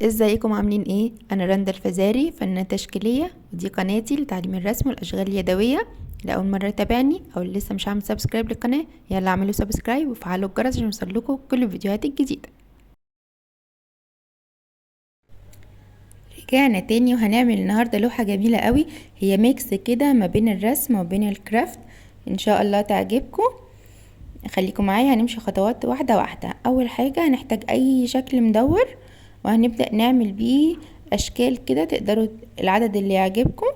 ازيكم عاملين ايه؟ انا رندا الفزاري، فنانة تشكيلية، ودي قناتي لتعليم الرسم والاشغال اليدوية. لاول مرة تابعني او اللي لسه مش عامل سبسكرايب للقناة، يلا اعملوا سبسكرايب وفعلوا الجرس عشان يوصلكوا كل الفيديوهات الجديدة. رجعنا تاني وهنعمل النهاردة لوحة جميلة قوي، هي ميكس كده ما بين الرسم وما بين الكرافت. ان شاء الله تعجبكم. خليكم معايا، هنمشي خطوات واحدة واحدة. اول حاجة هنحتاج اي شكل مدور، وهنبدأ نعمل بيه اشكال كده، تقدروا العدد اللي يعجبكم.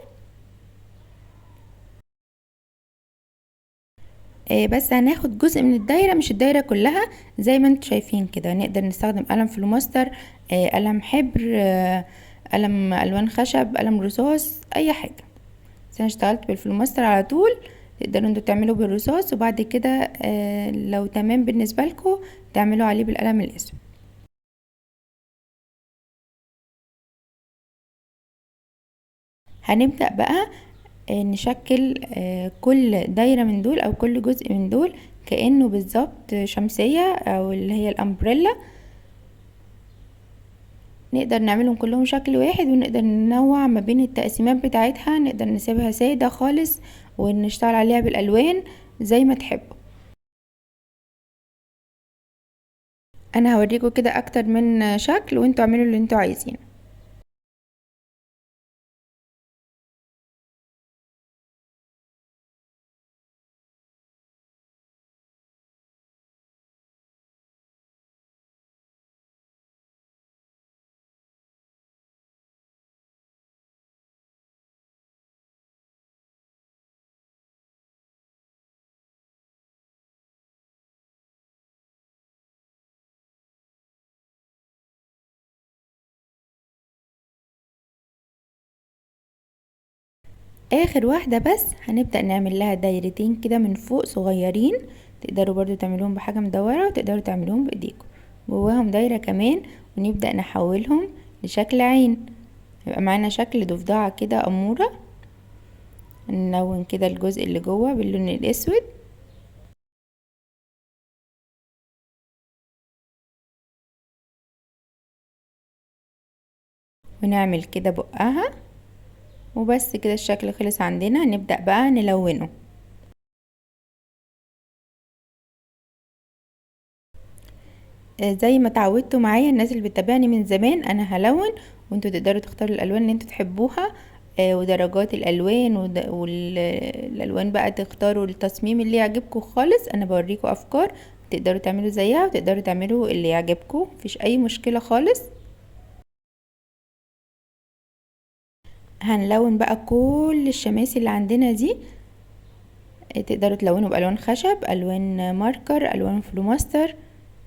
بس هناخد جزء من الدايرة، مش الدايرة كلها. زي ما انتوا شايفين كده نقدر نستخدم قلم فلوماستر، قلم حبر، قلم الوان خشب، قلم رصاص، اي حاجة. بس انا اشتغلت بالفلوماستر على طول. تقدروا انتوا تعملوا بالرصاص، وبعد كده لو تمام بالنسبة لكم تعملوا عليه بالقلم الاسود. هنبدأ بقى نشكل كل دايرة من دول او كل جزء من دول كأنه بالظبط شمسية او اللي هي الامبريلا. نقدر نعملهم كلهم شكل واحد، ونقدر ننوع ما بين التقسيمات بتاعتها، نقدر نسيبها سادة خالص ونشتغل عليها بالالوان زي ما تحبوا. انا هوريكم كده اكتر من شكل وانتوا اعملوا اللي انتوا عايزينه. اخر واحدة بس هنبدأ نعمل لها دايرتين كده من فوق صغيرين. تقدروا برضو تعملوهم بحاجة مدورة، وتقدروا تعملوهم بايديكم جواهم دايرة كمان، ونبدأ نحولهم لشكل عين. يبقى معانا شكل ضفدعة كده أمورة. نلون كده الجزء اللي جوه باللون الأسود، ونعمل كده بقها. وبس كده الشكل خلص عندنا. نبدأ بقى نلونه. زي ما اتعودتوا معايا الناس اللي بتتابعني من زمان، انا هلون وانتوا تقدروا تختاروا الالوان اللي انتوا تحبوها، ودرجات الالوان والالوان بقى تختاروا التصميم اللي يعجبكم خالص. انا بوريكم افكار تقدروا تعملوا زيها، وتقدروا تعملوا اللي يعجبكم، مفيش اي مشكلة خالص. هنلون بقى كل الشماسي اللي عندنا دي. تقدروا تلونوا بالوان خشب، الوان ماركر، الوان فلوماستر،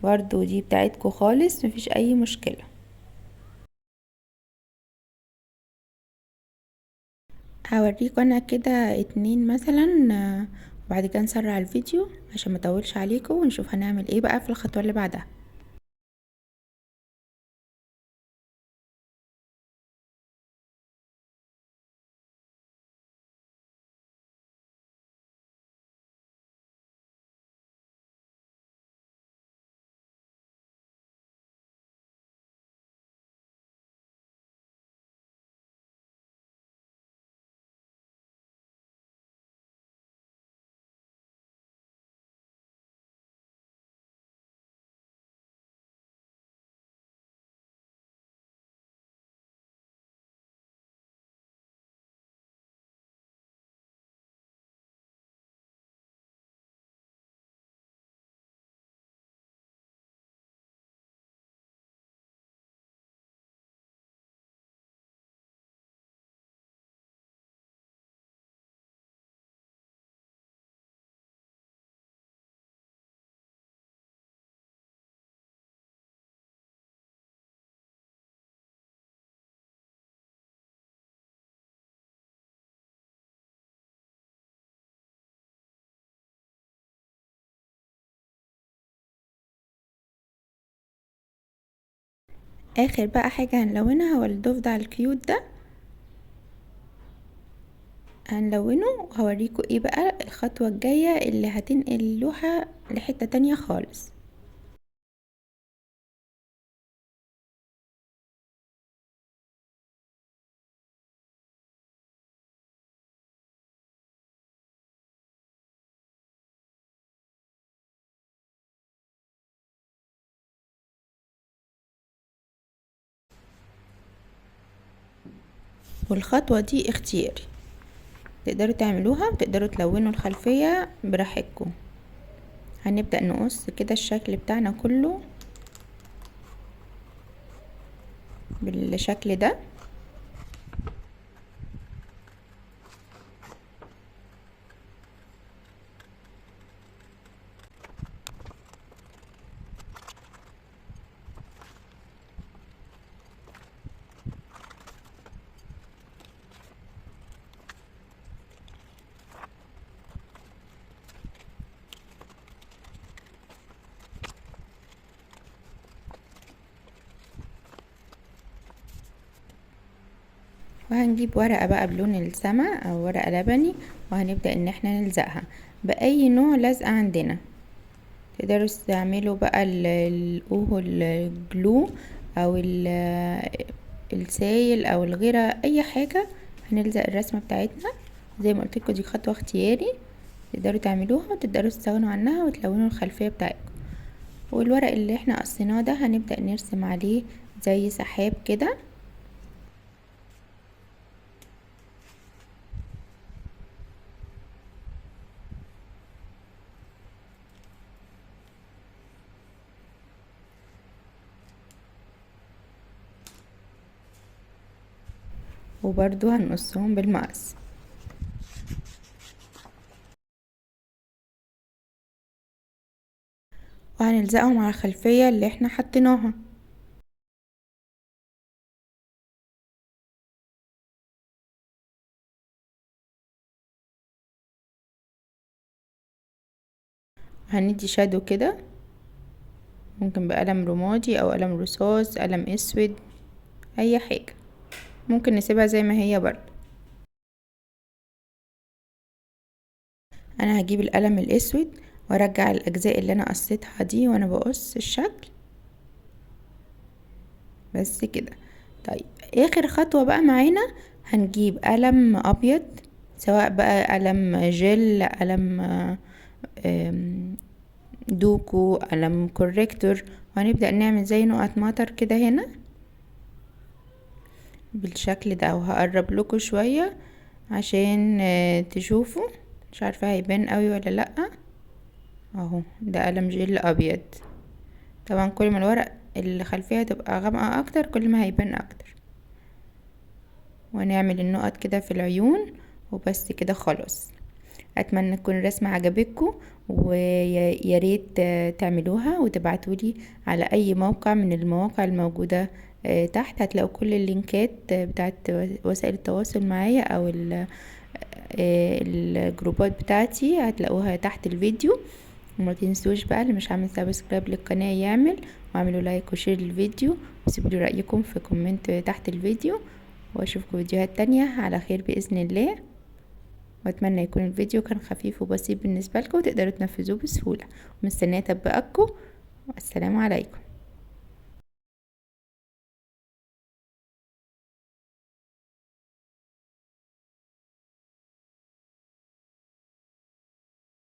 برضو دي بتاعتكم خالص، مفيش اي مشكلة. هوريكم انا كده اتنين مثلا، وبعد كده نسرع الفيديو عشان ما اطولش عليكم، ونشوف هنعمل ايه بقى في الخطوة اللي بعدها. اخر بقى حاجة هنلونها هو الضفدع الكيوت ده. هنلونه وهوريكم ايه بقى الخطوة الجاية اللي هتنقل اللوحة لحتة تانية خالص. والخطوة دي اختياري، تقدروا تعملوها وتقدروا تلونوا الخلفية براحتكم. هنبدأ نقص كده الشكل بتاعنا كله بالشكل ده. وهنجيب ورقة بقى بلون السما او ورقة لبني، وهنبدأ ان احنا نلزقها بأي نوع لزقة عندنا. تقدروا تستعملوا بقى الاوهو الجلو او السايل او الغيرة، اي حاجة. هنلزق الرسمة بتاعتنا زي ما قلت لكم، دي خطوة اختياري، تقدروا تعملوها وتقدروا تستغنوا عنها وتلونوا الخلفية بتاعتكم. والورق اللي احنا قصيناه ده هنبدأ نرسم عليه زي سحاب كده. وبرضو هنقصهم بالمقص. وهنلزقهم على الخلفية اللي احنا حطيناها. هندي شادو كده، ممكن بقلم رمادي او قلم رصاص، قلم اسود، اي حاجة. ممكن نسيبها زي ما هي برضو. انا هجيب القلم الاسود وارجع الاجزاء اللي انا قصيتها دي وانا بقص الشكل بس كده. طيب اخر خطوة بقى معانا، هنجيب قلم ابيض، سواء بقى قلم جل، قلم دوكو، قلم كوريكتور، وهنبدأ نعمل زي نقط مطر كده هنا بالشكل ده. وهقرب لكم شوية عشان تشوفوا، مش عارفة هيبان قوي ولا لأ. اهو ده قلم جل ابيض. طبعا كل ما الورق الخلفية تبقى غامقة اكتر كل ما هيبان اكتر. ونعمل النقط كده في العيون وبس كده خلاص. اتمنى تكون الرسمة عجبتكم، ويا ريت تعملوها وتبعتولي على اي موقع من المواقع الموجودة تحت. هتلاقوا كل اللينكات بتاعت وسائل التواصل معايا او الجروبات بتاعتي، هتلاقوها تحت الفيديو. وما تنسوش بقى اللي مش عامل سبسكرايب للقناة يعمل، واعملوا لايك وشير للفيديو، وسيبوا لي رأيكم في كومنت تحت الفيديو. واشوفكم فيديوهات تانية على خير بإذن الله. واتمنى يكون الفيديو كان خفيف وبسيط بالنسبة لكم وتقدروا تنفذوه بسهولة. ومستنية تطبيقاتكم. والسلام عليكم.